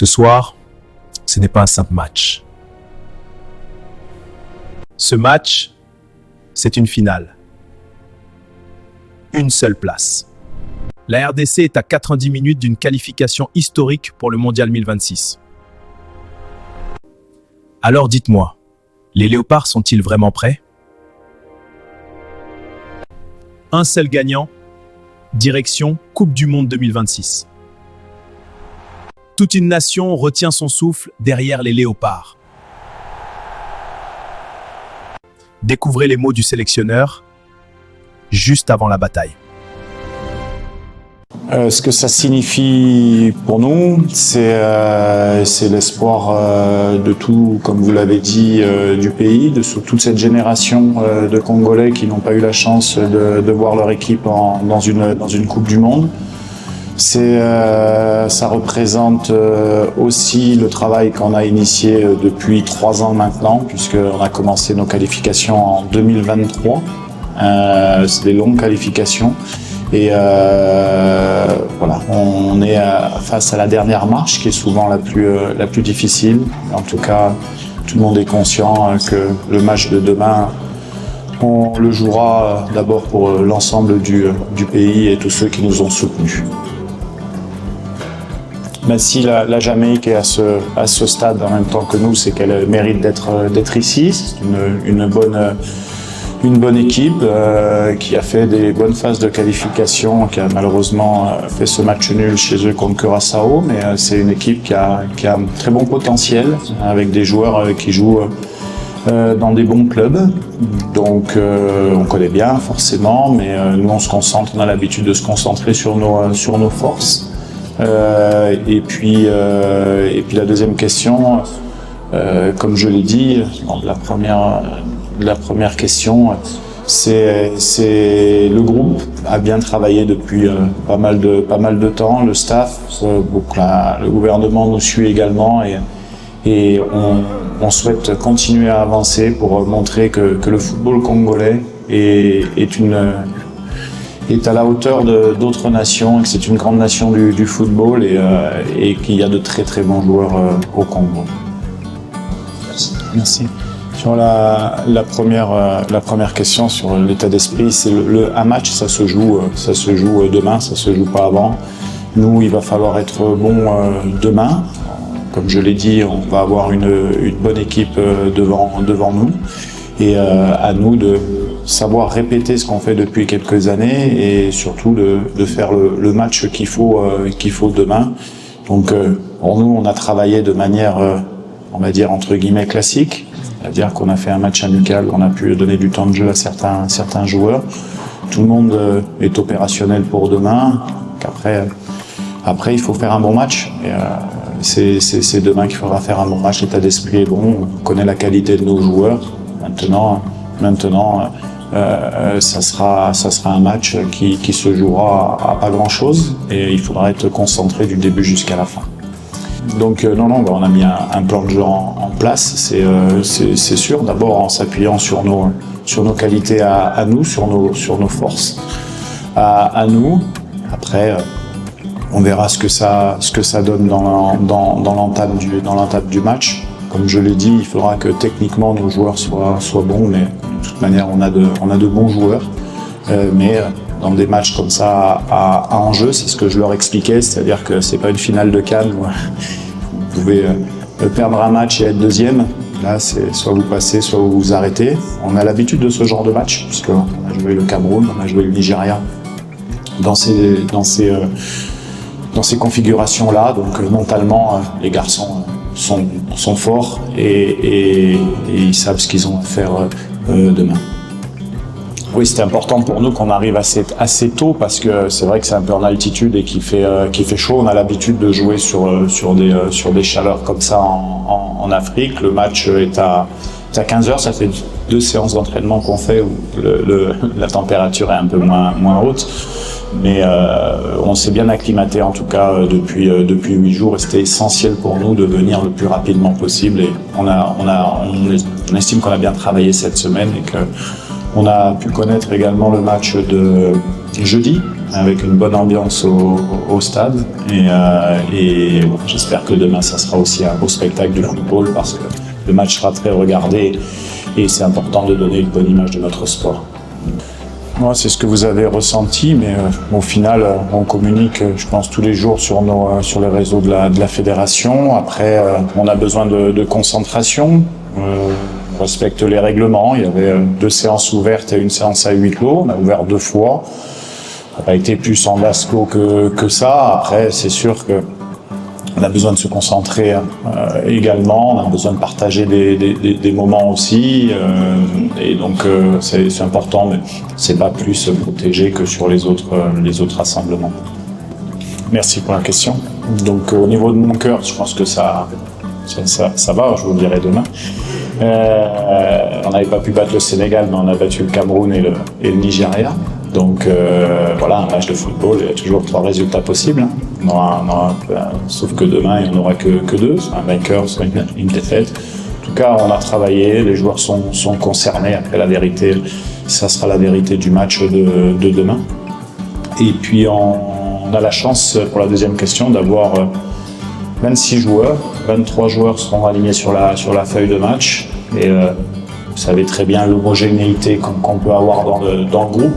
Ce soir, ce n'est pas un simple match. Ce match, c'est une finale. Une seule place. La RDC est à 90 minutes d'une qualification historique pour le Mondial 2026. Alors dites-moi, les Léopards sont-ils vraiment prêts? Un seul gagnant, direction Coupe du Monde 2026. Toute une nation retient son souffle derrière les Léopards. Découvrez les mots du sélectionneur juste avant la bataille. Ce que ça signifie pour nous, c'est l'espoir de tout, comme vous l'avez dit, du pays, de toute cette génération de Congolais qui n'ont pas eu la chance de voir leur équipe dans une Coupe du Monde. Ça représente aussi le travail qu'on a initié depuis 3 ans maintenant, puisqu'on a commencé nos qualifications en 2023. C'est des longues qualifications. Et voilà, on est face à la dernière marche qui est souvent la plus difficile. En tout cas, tout le monde est conscient que le match de demain, on le jouera d'abord pour l'ensemble du pays et tous ceux qui nous ont soutenus. Même si la Jamaïque est à ce stade en même temps que nous, c'est qu'elle mérite d'être ici. C'est une bonne équipe qui a fait des bonnes phases de qualification, qui a malheureusement fait ce match nul chez eux contre Curaçao, mais c'est une équipe qui a un très bon potentiel, avec des joueurs qui jouent dans des bons clubs. Donc on connaît bien forcément, mais nous on a l'habitude de se concentrer sur nos forces. Et puis la deuxième question, comme je l'ai dit, la première question, c'est le groupe a bien travaillé depuis pas mal de temps, le staff, le gouvernement nous suit également et on souhaite continuer à avancer pour montrer que le football congolais est à la hauteur d'autres nations, et que c'est une grande nation du football et qu'il y a de très très bons joueurs au Congo. Merci. Sur la première question sur l'état d'esprit, c'est un match, ça se joue demain, ça se joue pas avant. Nous, il va falloir être bon demain. Comme je l'ai dit, on va avoir une bonne équipe devant nous. Et à nous de savoir répéter ce qu'on fait depuis quelques années et surtout de faire le match qu'il faut demain. Donc pour nous, on a travaillé de manière, on va dire entre guillemets classique, c'est-à-dire qu'on a fait un match amical, on a pu donner du temps de jeu à certains joueurs. Tout le monde est opérationnel pour demain. Après, il faut faire un bon match. Et, c'est demain qu'il faudra faire un bon match. L'état d'esprit est bon, on connaît la qualité de nos joueurs. Maintenant, ça sera un match qui se jouera à pas grand-chose et il faudra être concentré du début jusqu'à la fin. Donc on a mis un plan de jeu en place, c'est sûr. D'abord en s'appuyant sur nos qualités à nous, sur nos forces à nous. Après, on verra ce que ça donne dans l'entame du match. Comme je l'ai dit, il faudra que techniquement nos joueurs soient bons, mais de toute manière on a de bons joueurs. Mais dans des matchs comme ça à enjeu, c'est ce que je leur expliquais, c'est-à-dire que c'est pas une finale de CAN où vous pouvez perdre un match et être deuxième. Là, c'est soit vous passez, soit vous vous arrêtez. On a l'habitude de ce genre de match, puisqu'on a joué le Cameroun, on a joué le Nigeria dans ces configurations-là. Donc mentalement, les garçons sont forts et ils savent ce qu'ils ont à faire demain. Oui, c'était important pour nous qu'on arrive assez tôt parce que c'est vrai que c'est un peu en altitude et qu'il fait chaud. On a l'habitude de jouer sur des chaleurs comme ça en Afrique. Le match est à 15h, ça fait 2 séances d'entraînement qu'on fait où la température est un peu moins haute. Mais on s'est bien acclimaté en tout cas depuis 8 jours et c'était essentiel pour nous de venir le plus rapidement possible et on estime qu'on a bien travaillé cette semaine et que on a pu connaître également le match de jeudi avec une bonne ambiance au stade. Et j'espère que demain, ça sera aussi un beau spectacle de football parce que le match sera très regardé et c'est important de donner une bonne image de notre sport. Moi, c'est ce que vous avez ressenti, mais au final, on communique, je pense, tous les jours sur les réseaux de la fédération. Après, on a besoin de concentration. On respecte les règlements. Il y avait 2 séances ouvertes et une séance à huis clos. On a ouvert 2 fois. Ça n'a pas été plus en vase clos que ça. Après, c'est sûr que on a besoin de se concentrer également, on a besoin de partager des moments aussi, et donc c'est important, mais c'est pas plus protégé que sur les autres rassemblements. Merci pour la question. Donc au niveau de mon cœur, je pense que ça va, je vous le dirai demain. On n'avait pas pu battre le Sénégal, mais on a battu le Cameroun et le Nigeria. Donc voilà, un match de football, il y a toujours 3 résultats possibles. Sauf que demain, il n'y en aura que 2, soit un vainqueur, soit une défaite. En tout cas, on a travaillé, les joueurs sont concernés. Après, la vérité, ça sera la vérité du match de demain. Et puis, on a la chance, pour la deuxième question, d'avoir 26 joueurs. 23 joueurs seront alignés sur la feuille de match. Et vous savez très bien l'homogénéité qu'on peut avoir dans le groupe.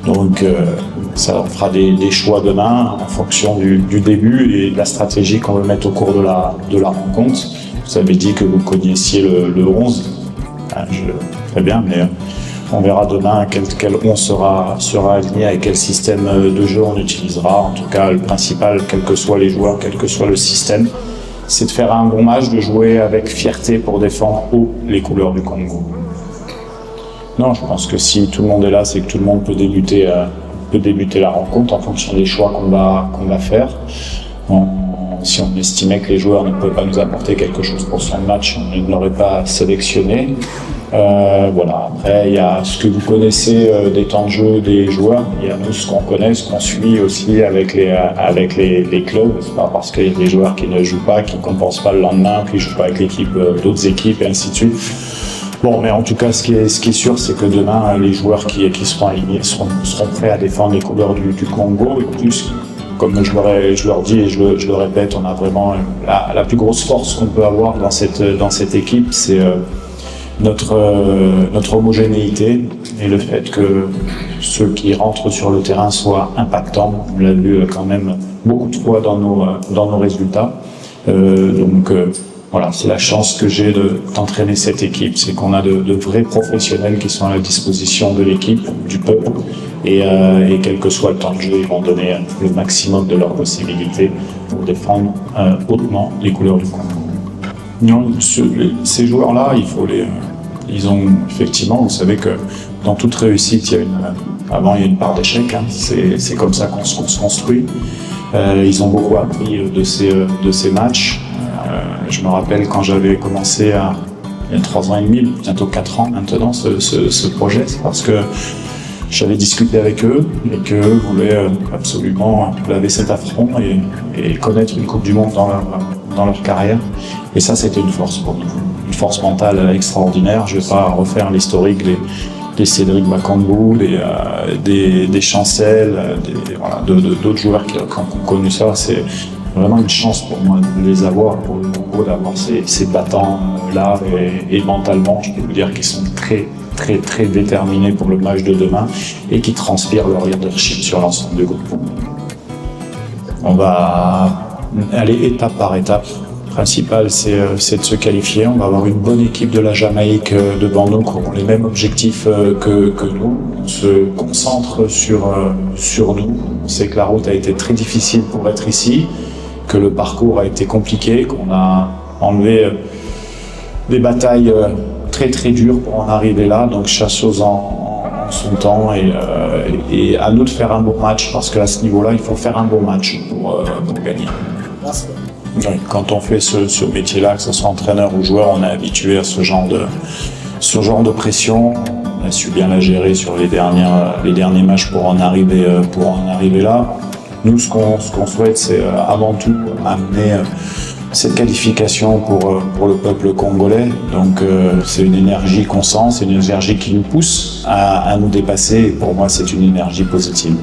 Donc ça, on fera des choix demain en fonction du début et de la stratégie qu'on veut mettre au cours de la rencontre. Vous avez dit que vous connaissiez le 11. Très bien, mais on verra demain quel 11 sera aligné, avec quel système de jeu on utilisera. En tout cas, le principal, quels que soient les joueurs, quel que soit le système, c'est de faire un bon match, de jouer avec fierté pour défendre haut les couleurs du Congo. Non, je pense que si tout le monde est là, c'est que tout le monde peut débuter la rencontre en fonction des choix qu'on va faire. Si on estimait que les joueurs ne pouvaient pas nous apporter quelque chose pour son match, on ne l'aurait pas sélectionné. Voilà. Après, il y a ce que vous connaissez des temps de jeu des joueurs. Il y a nous ce qu'on connaît, ce qu'on suit aussi avec les clubs. C'est pas parce qu'il y a des joueurs qui ne jouent pas, qui ne compensent pas le lendemain, qui ne jouent pas avec d'autres équipes et ainsi de suite. Bon, mais en tout cas, ce qui est sûr, c'est que demain, les joueurs qui seront alignés seront prêts à défendre les couleurs du Congo. Et plus, comme je leur dis et je le répète, on a vraiment la plus grosse force qu'on peut avoir dans cette équipe, c'est notre homogénéité et le fait que ceux qui rentrent sur le terrain soient impactants. On l'a vu quand même beaucoup de fois dans nos résultats. Voilà, c'est la chance que j'ai d'entraîner cette équipe, c'est qu'on a de vrais professionnels qui sont à la disposition de l'équipe, du peuple, et quel que soit le temps de jeu, ils vont donner le maximum de leurs possibilités pour défendre hautement les couleurs du Congo. Non, ces joueurs-là, ils ont effectivement, vous savez que dans toute réussite, avant il y a une part d'échec, hein, c'est comme ça qu'on se construit. Ils ont beaucoup appris de ces matchs. Je me rappelle quand j'avais commencé il y a 3 ans et demi, bientôt 4 ans maintenant, ce projet, c'est parce que j'avais discuté avec eux et qu'eux voulaient absolument laver cet affront et connaître une Coupe du Monde dans leur carrière. Et ça, c'était une force pour nous, une force mentale extraordinaire. Je ne vais pas refaire l'historique des Cédric Bakambu, des Chancel, d'autres joueurs qui ont connu ça. C'est vraiment une chance pour moi de les avoir, pour le Congo, d'avoir ces battants-là et mentalement, je peux vous dire qu'ils sont très, très, très déterminés pour le match de demain et qui transpirent leur leadership sur l'ensemble du groupe. On va aller étape par étape. Le principal, c'est de se qualifier. On va avoir une bonne équipe de la Jamaïque devant nous qui auront les mêmes objectifs que nous. On se concentre sur nous. On sait que la route a été très difficile pour être ici, que le parcours a été compliqué, qu'on a enlevé des batailles très très dures pour en arriver là. Donc chasseuse en son temps et à nous de faire un bon match, parce qu'à ce niveau-là, il faut faire un bon match pour gagner. Oui, quand on fait ce métier-là, que ce soit entraîneur ou joueur, on est habitué à ce genre de pression. On a su bien la gérer sur les derniers matchs pour en arriver là. Nous, ce qu'on souhaite, c'est avant tout amener cette qualification pour le peuple congolais. Donc c'est une énergie qu'on sent, c'est une énergie qui nous pousse à nous dépasser. Et pour moi, c'est une énergie positive.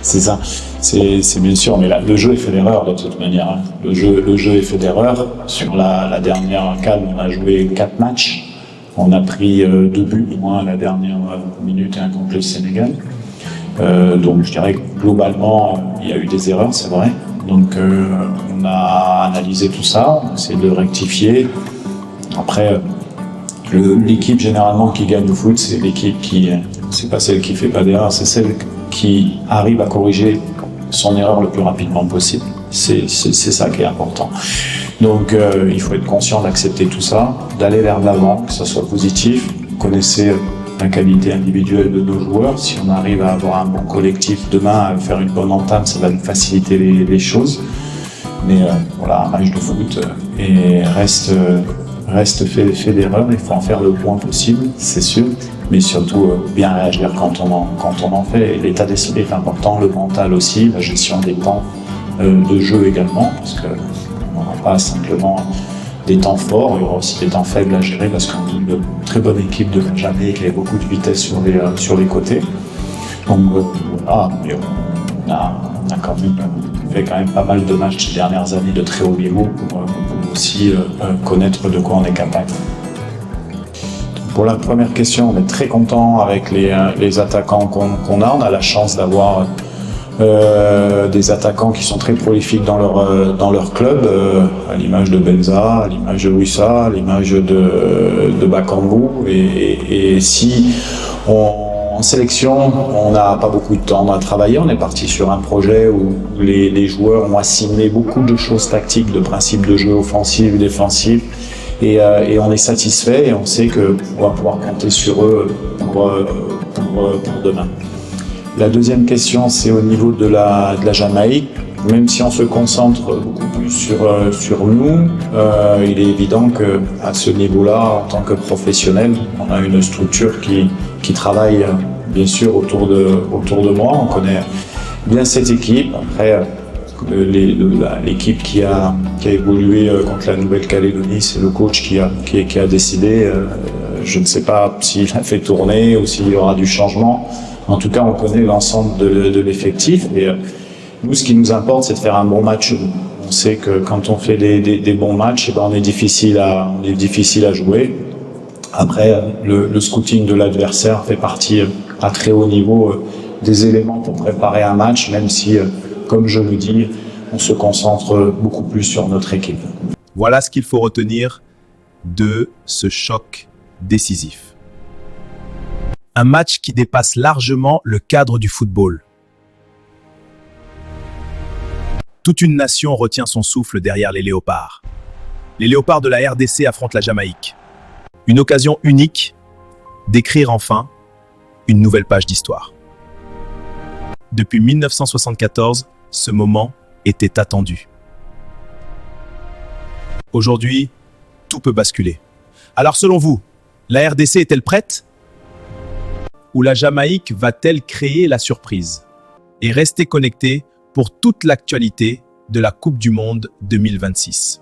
C'est ça, c'est bien sûr, mais là, le jeu est fait d'erreurs de toute manière. Hein. Le jeu est fait d'erreurs. Sur la dernière CAN, on a joué 4 matchs. On a pris 2 buts, moins la dernière minute et un contre le Sénégal. Donc je dirais que globalement, il y a eu des erreurs, c'est vrai. Donc on a analysé tout ça, on a essayé de rectifier. Après, l'équipe généralement qui gagne au foot, c'est l'équipe qui, c'est pas celle qui fait pas d'erreur, c'est celle qui arrive à corriger son erreur le plus rapidement possible. C'est ça qui est important. Donc il faut être conscient d'accepter tout ça, d'aller vers l'avant, que ça soit positif. Vous connaissez la qualité individuelle de nos joueurs. Si on arrive à avoir un bon collectif demain, à faire une bonne entame, ça va nous faciliter les choses. Mais voilà, un match de foot et reste fait d'erreurs, il faut en faire le moins possible, c'est sûr, mais surtout bien réagir quand on en fait. Et l'état d'esprit est important, le mental aussi, la gestion des temps de jeu également, parce qu'on n'aura pas simplement des temps forts, il y aura aussi des temps faibles à gérer, parce qu'on est une très bonne équipe de la Jamaïque avec beaucoup de vitesse sur les côtés. Donc voilà, mais on a quand même fait pas mal de matchs ces dernières années de très haut niveau pour aussi connaître de quoi on est capable. Pour la première question, on est très content avec les attaquants qu'on a. On a la chance d'avoir des attaquants qui sont très prolifiques dans leur club, à l'image de Benza, à l'image de Wissa, à l'image de Bakambu. Et si en sélection, on n'a pas beaucoup de temps à travailler. On est parti sur un projet où les joueurs ont assimilé beaucoup de choses tactiques, de principes de jeu offensif et défensif. Et on est satisfait et on sait qu'on va pouvoir compter sur eux pour demain. La deuxième question, c'est au niveau de la Jamaïque. Même si on se concentre beaucoup plus sur nous, il est évident qu'à ce niveau-là, en tant que professionnel, on a une structure qui travaille bien sûr autour de moi. On connaît bien cette équipe. Après, l'équipe qui a évolué contre la Nouvelle-Calédonie, c'est le coach qui a décidé. Je ne sais pas s'il a fait tourner ou s'il y aura du changement. En tout cas, on connaît l'ensemble de l'effectif. Et nous, ce qui nous importe, c'est de faire un bon match. On sait que quand on fait des bons matchs, on est difficile à jouer. Après, le scouting de l'adversaire fait partie à très haut niveau des éléments pour préparer un match, même si, comme je le dis, on se concentre beaucoup plus sur notre équipe. Voilà ce qu'il faut retenir de ce choc décisif. Un match qui dépasse largement le cadre du football. Toute une nation retient son souffle derrière les Léopards. Les Léopards de la RDC affrontent la Jamaïque. Une occasion unique d'écrire enfin une nouvelle page d'histoire. Depuis 1974, ce moment était attendu. Aujourd'hui, tout peut basculer. Alors selon vous, la RDC est-elle prête ? Ou la Jamaïque va-t-elle créer la surprise ? Et restez connectés pour toute l'actualité de la Coupe du Monde 2026.